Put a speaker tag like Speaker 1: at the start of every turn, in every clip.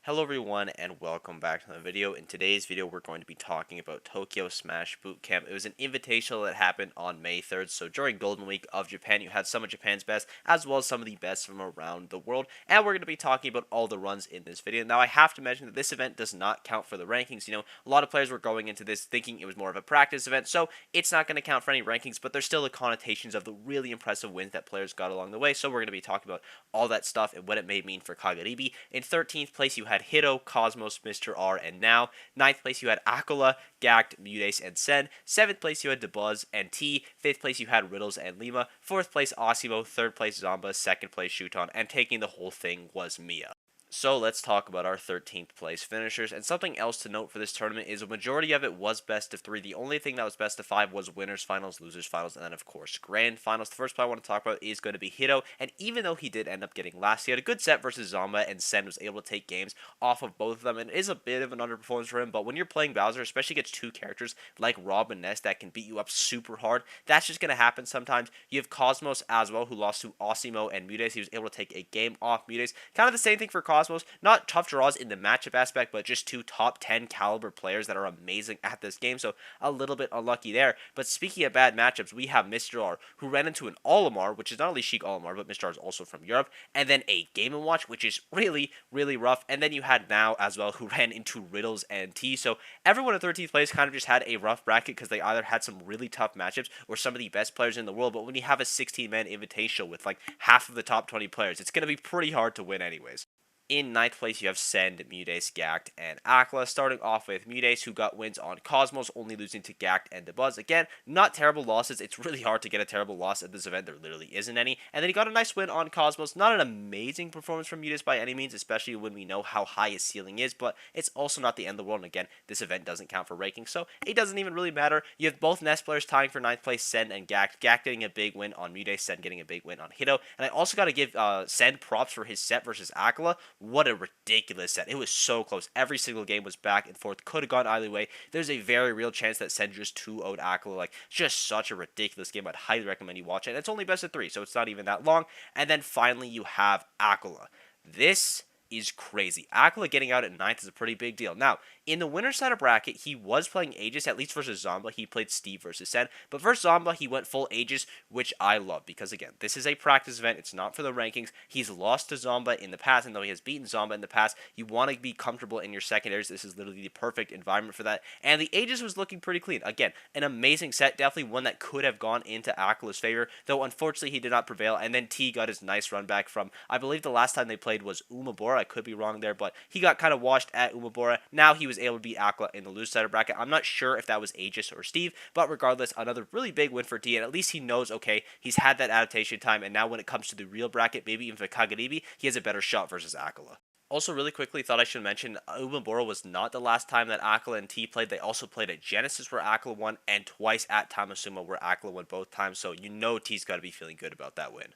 Speaker 1: Hello everyone and welcome back to the video. In today's video we're going to be talking about Tokyo Smash Bootcamp. It was an invitational that happened on May 3rd, so during Golden Week of Japan you had some of Japan's best as well as some of the best from around the world, and we're going to be talking about all the runs in this video. Now I have to mention that this event does not count for the rankings. A lot of players were going into this thinking it was more of a practice event, so it's not going to count for any rankings, but there's still the connotations of the really impressive wins that players got along the way, so we're going to be talking about all that stuff and what it may mean for Kagaribi. In 13th place you had Hito, Cosmos, Mr. R, and Now. 9th place you had Aquila, Gackt, Mudace, and Sen. 7th place you had Debuzz and T. 5th place you had Riddles and Lima. 4th place Osimo. 3rd place Zomba. 2nd place Shuton. And taking the whole thing was Mia. So let's talk about our 13th place finishers, and something else to note for this tournament is a majority of it was best of 3. The only thing that was best of 5 was winners finals, losers finals, and then of course grand finals. The first player I want to talk about is going to be Hito, and even though he did end up getting last, he had a good set versus Zomba, and Sen was able to take games off of both of them, and it is a bit of an underperformance for him, but when you're playing Bowser, especially against two characters like Rob and Ness that can beat you up super hard, that's just going to happen sometimes. You have Cosmos as well, who lost to Osimo and Mudace. He was able to take a game off Mudace. Kind of the same thing for Cosmos. Not tough draws in the matchup aspect, but just two top 10 caliber players that are amazing at this game, so a little bit unlucky there. But speaking of bad matchups, we have Mr. R, who ran into an Olimar, which is not only Sheik Olimar, but Mr. R is also from Europe, and then a Game & Watch, which is really, really rough, and then you had Now as well, who ran into Riddles and T, so everyone in 13th place kind of just had a rough bracket because they either had some really tough matchups or some of the best players in the world, but when you have a 16-man invitational with like half of the top 20 players, it's going to be pretty hard to win anyways. In 9th place, you have Send, Mudace, Gackt, and Aquila, starting off with Mudace, who got wins on Cosmos, only losing to Gackt and Debuzz. Again, not terrible losses. It's really hard to get a terrible loss at this event. There literally isn't any. And then he got a nice win on Cosmos. Not an amazing performance from Mudace by any means, especially when we know how high his ceiling is, but it's also not the end of the world. And again, this event doesn't count for rankings, so it doesn't even really matter. You have both Nest players tying for 9th place, Send and Gackt. Gackt getting a big win on Mudace, Send getting a big win on Hito. And I also got to give Send props for his set versus Aquila. What a ridiculous set. It was so close. Every single game was back and forth. Could have gone either way. There's a very real chance that Sen just 2-0'd Aquila. Like, just such a ridiculous game. I'd highly recommend you watch it. And it's only best of 3, so it's not even that long. And then finally, you have Aquila. This is crazy. Aquila getting out at 9th is a pretty big deal. Now, in the winner's side of bracket, he was playing Aegis, at least versus Zomba. He played Steve versus Sen. But versus Zomba, he went full Aegis, which I love. Because, again, this is a practice event. It's not for the rankings. He's lost to Zomba in the past, and though he has beaten Zomba in the past, you want to be comfortable in your secondaries. This is literally the perfect environment for that. And the Aegis was looking pretty clean. Again, an amazing set. Definitely one that could have gone into Aquila's favor, though unfortunately he did not prevail. And then T got his nice run back from, I believe the last time they played was Umabora. I could be wrong there, but he got kind of washed at Umabora. Now he was able to beat Aquila in the loose side of bracket. I'm not sure if that was Aegis or Steve, but regardless, another really big win for T, and at least he knows, okay, he's had that adaptation time, and now when it comes to the real bracket, maybe even for Kagaribi, he has a better shot versus Aquila. Also, really quickly, thought I should mention, Umabora was not the last time that Aquila and T played. They also played at Genesis, where Aquila won, and twice at Tamasumo, where Aquila won both times, so you know T's got to be feeling good about that win.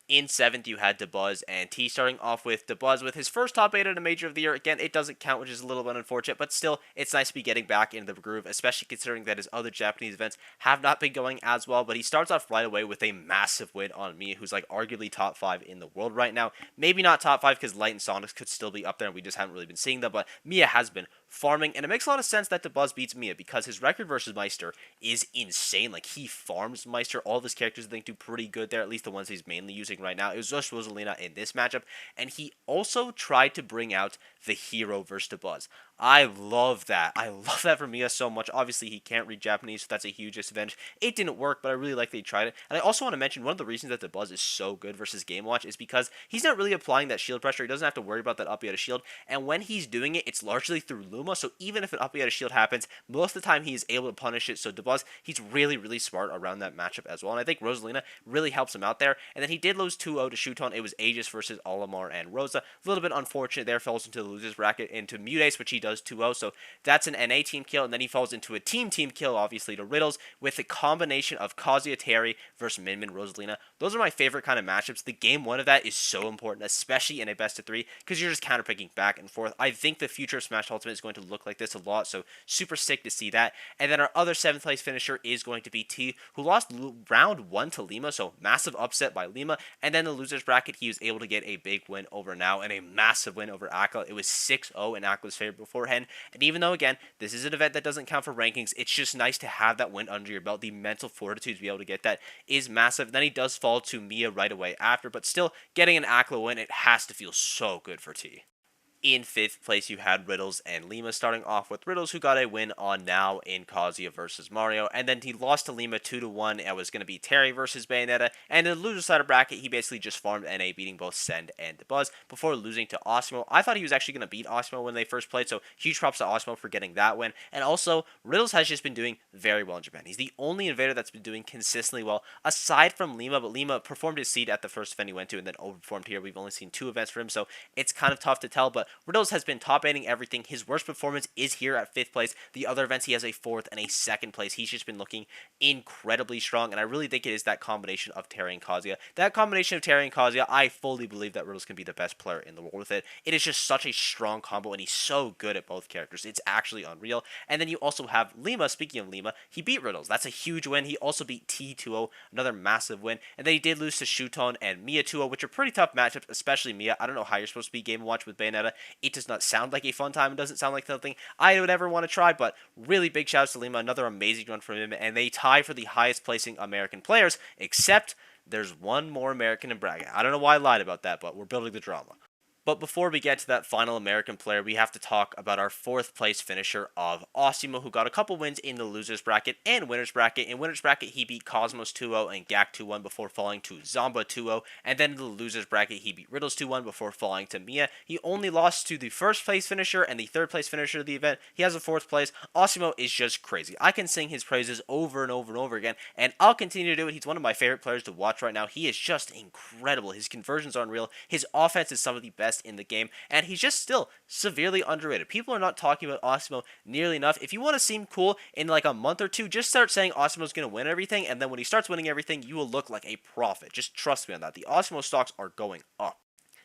Speaker 1: In 7th, you had Debuzz and T, starting off with Debuzz with his first top 8 at a major of the year. Again, it doesn't count, which is a little bit unfortunate, but still, it's nice to be getting back into the groove, especially considering that his other Japanese events have not been going as well. But he starts off right away with a massive win on Mia, who's like arguably top 5 in the world right now. Maybe not top 5 because Light and Sonics could still be up there, and we just haven't really been seeing them, but Mia has been farming, and it makes a lot of sense that Debuzz beats Mia because his record versus Meister is insane. Like, he farms Meister. All of his characters, I think, do pretty good there, at least the ones he's mainly using right now. It was just Rosalina in this matchup, and he also tried to bring out the hero versus Debuzz. I love that. I love that for Mia so much. Obviously, he can't read Japanese, so that's a huge disadvantage. It didn't work, but I really like that he tried it. And I also want to mention one of the reasons that Debuzz is so good versus Game Watch is because he's not really applying that shield pressure. He doesn't have to worry about that up out of shield. And when he's doing it, it's largely through Luma. So even if an up out of shield happens, most of the time he is able to punish it. So Debuzz, he's really, really smart around that matchup as well. And I think Rosalina really helps him out there. And then he did lose 2-0 to Shuton. It was Aegis versus Olimar and Rosa. A little bit unfortunate there. Falls into the losers bracket into Mudace, which he does 2-0. So that's an NA team kill, and then he falls into a team kill, obviously, to Riddles, with a combination of Kazuya Terry versus Min Rosalina. Those are my favorite kind of matchups. The game one of that is so important, especially in a best of 3, because you're just counterpicking back and forth. I think the future of Smash Ultimate is going to look like this a lot, so super sick to see that. And then our other 7th place finisher is going to be T, who lost round 1 to Lima, so massive upset by Lima, And then the losers bracket, he was able to get a big win over Now and a massive win over Akla. It was 6-0 in Akla's favor beforehand. And even though, again, this is an event that doesn't count for rankings, it's just nice to have that win under your belt. The mental fortitude to be able to get that is massive. Then he does fall to Mia right away after, but still getting an Akla win, it has to feel so good for T. In 5th place, you had Riddles and Lima, starting off with Riddles, who got a win on Now in Kazuya versus Mario, and then he lost to Lima 2-1. It was going to be Terry versus Bayonetta, and in the loser side of bracket, he basically just farmed NA, beating both Send and Buzz before losing to Osmo. I thought he was actually going to beat Osmo when they first played, so huge props to Osmo for getting that win. And also, Riddles has just been doing very well in Japan. He's the only invader that's been doing consistently well, aside from Lima, but Lima performed his seed at the first event he went to and then overperformed here. We've only seen 2 events for him, so it's kind of tough to tell, but Riddles has been top 8ing everything. His worst performance is here at 5th place. The other events, he has a 4th and a 2nd place. He's just been looking incredibly strong, and I really think it is that combination of Terry and Kazuya. That combination of Terry and Kazuya, I fully believe that Riddles can be the best player in the world with it. It is just such a strong combo, and he's so good at both characters. It's actually unreal. And then you also have Lima. Speaking of Lima, he beat Riddles. That's a huge win. He also beat T 2-0, another massive win. And then he did lose to Shuton and Mia 2-0, which are pretty tough matchups, especially Mia. I don't know how you're supposed to be Game & Watch with Bayonetta. It does not sound like a fun time. It doesn't sound like something I would ever want to try, but really big shouts to Lima. Another amazing run from him, and they tie for the highest placing American players, except there's one more American in bracket. I don't know why I lied about that, but we're building the drama. But before we get to that final American player, we have to talk about our 4th place finisher of Osimo, who got a couple wins in the losers bracket and winners bracket. In winners bracket, he beat Cosmos 2-0 and Gackt 2-1 before falling to Zomba 2-0. And then in the losers bracket, he beat Riddles 2-1 before falling to Mia. He only lost to the 1st place finisher and the 3rd place finisher of the event. He has a 4th place. Osimo is just crazy. I can sing his praises over and over and over again, and I'll continue to do it. He's one of my favorite players to watch right now. He is just incredible. His conversions are unreal. His offense is some of the best in the game, and he's just still severely underrated. People are not talking about Osimo nearly enough. If you want to seem cool in like a month or two, just start saying Osimo's going to win everything, and then when he starts winning everything, you will look like a prophet. Just trust me on that. The Osimo stocks are going up.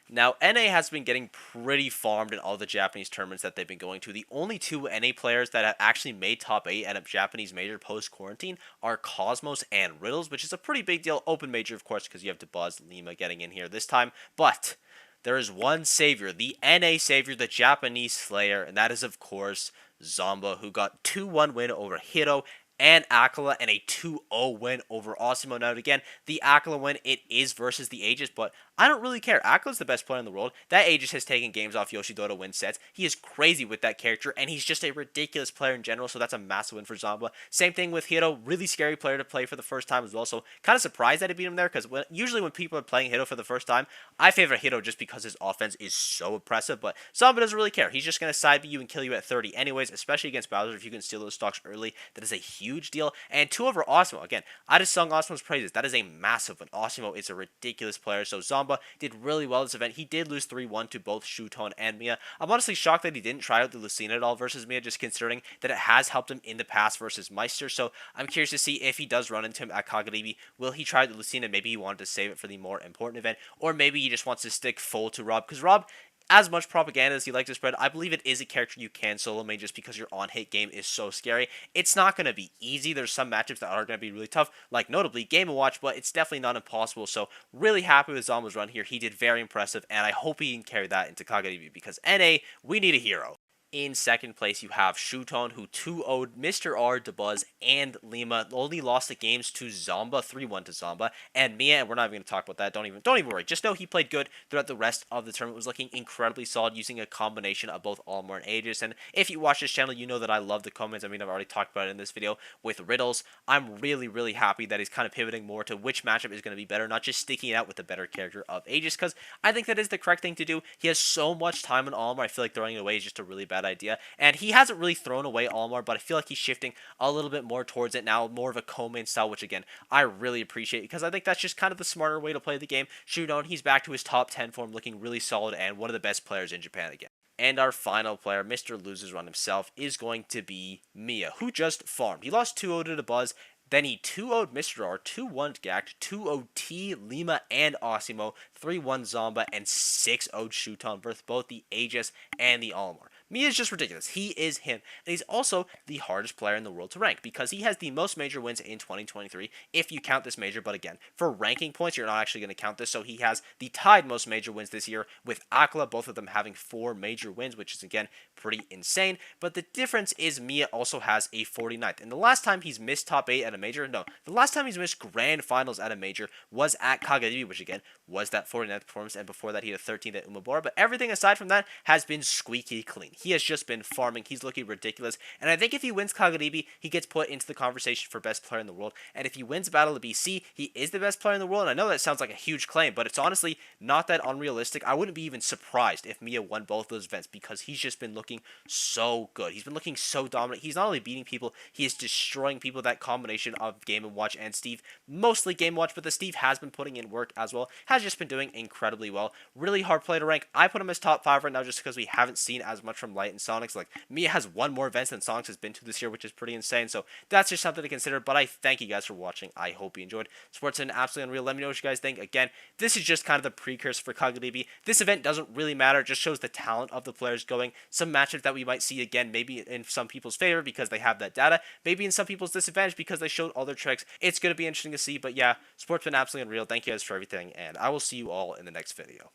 Speaker 1: Now, NA has been getting pretty farmed in all the Japanese tournaments that they've been going to. The only 2 NA players that have actually made top 8 at a Japanese major post-quarantine are Cosmos and Riddles, which is a pretty big deal. Open major, of course, because you have DeBuzz, Lima getting in here this time, but there is one savior, the NA savior, the Japanese slayer, and that is, of course, Zomba, who got 2-1 win over Hiro and Akala, and a 2-0 win over Osimo. Now, again, the Akala win, it is versus the Aegis, but I don't really care. Akala's the best player in the world. That Aegis has taken games off Yoshidora to win sets. He is crazy with that character, and he's just a ridiculous player in general, so that's a massive win for Zomba. Same thing with Hiro, really scary player to play for the first time as well, so kind of surprised that he beat him there, because usually when people are playing Hiro for the first time, I favor Hiro just because his offense is so oppressive, but Zomba doesn't really care. He's just going to side B you and kill you at 30 anyways, especially against Bowser. If you can steal those stocks early, that is a huge deal. And 2 over Osimo. Again, I just sung Osimo's praises. That is a massive win. Osimo is a ridiculous player, so Zomba did really well this event. He did lose 3-1 to both Shuton and Mia. I'm honestly shocked that he didn't try out the Lucina at all versus Mia, just considering that it has helped him in the past versus Meister, so I'm curious to see if he does run into him at Kagaribi. Will he try the Lucina? Maybe he wanted to save it for the more important event, or maybe he just wants to stick full to Rob, because Rob, as much propaganda as he likes to spread, I believe it is a character you can solo main just because your on-hit game is so scary. It's not going to be easy. There's some matchups that are going to be really tough, like notably Game & Watch, but it's definitely not impossible. So really happy with Zomba's run here. He did very impressive, and I hope he can carry that into Kagaribi because NA, we need a hero. In 2nd place, you have Shuton, who 2-0'd Mr. R, DeBuzz, and Lima. Only lost the games to Zomba, 3-1 to Zomba, and Mia, and we're not even going to talk about that. Don't even worry. Just know he played good throughout the rest of the tournament. Was looking incredibly solid, using a combination of both Almor and Aegis. And if you watch this channel, you know that I love the comments. I mean, I've already talked about it in this video with Riddles. I'm really, really happy that he's kind of pivoting more to which matchup is going to be better, not just sticking it out with the better character of Aegis, because I think that is the correct thing to do. He has so much time on Almor. I feel like throwing it away is just a really bad idea, and he hasn't really thrown away Almor, but I feel like he's shifting a little bit more towards it now, more of a co-main style, which again, I really appreciate because I think that's just kind of the smarter way to play the game. Shuton, he's back to his top 10 form, looking really solid and one of the best players in Japan again. And our final player, Mr. Loses Run himself, is going to be Mia, who just farmed. He lost 2-0 to DeBuzz. Then he 2-0'd Mr. R, 2-1'd Gackt, 2-0'd T, Lima, and Osimo, 3-1 Zomba, and 6-0 Shuton versus both the Aegis and the Olimar. Mia is just ridiculous. He is him. And he's also the hardest player in the world to rank because he has the most major wins in 2023, if you count this major. But again, for ranking points, you're not actually going to count this. So he has the tied most major wins this year with Akla, both of them having 4 major wins, which is, again, pretty insane. But the difference is Mia also has a 49th. And the last time he's missed top 8 at a major, no, the last time he's missed grand finals at a major was at Kagaribi, which, again, was that 49th performance. And before that, he had a 13th at Umabora. But everything aside from that has been squeaky clean. He has just been farming. He's looking ridiculous. And I think if he wins Kagaribi, he gets put into the conversation for best player in the world. And if he wins Battle of BC, he is the best player in the world. And I know that sounds like a huge claim, but it's honestly not that unrealistic. I wouldn't be even surprised if Mia won both those events because he's just been looking so good. He's been looking so dominant. He's not only beating people, he is destroying people. That combination of Game & Watch and Steve, mostly Game & Watch, but the Steve has been putting in work as well, has just been doing incredibly well. Really hard play to rank. I put him as top 5 right now just because we haven't seen as much from Light and Sonics. Like, Mia has 1 more events than Sonics has been to this year, which is pretty insane. So that's just something to consider. But I thank you guys for watching. I hope you enjoyed. Sports an absolutely unreal. Let me know what you guys think. Again, this is just kind of the precursor for Kagaribi. This event doesn't really matter. It just shows the talent of the players going. Some matchups that we might see again, maybe in some people's favor because they have that data. Maybe in some people's disadvantage because they showed all their tricks. It's going to be interesting to see. But yeah, sports been absolutely unreal. Thank you guys for everything. And I will see you all in the next video.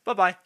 Speaker 1: Bye-bye.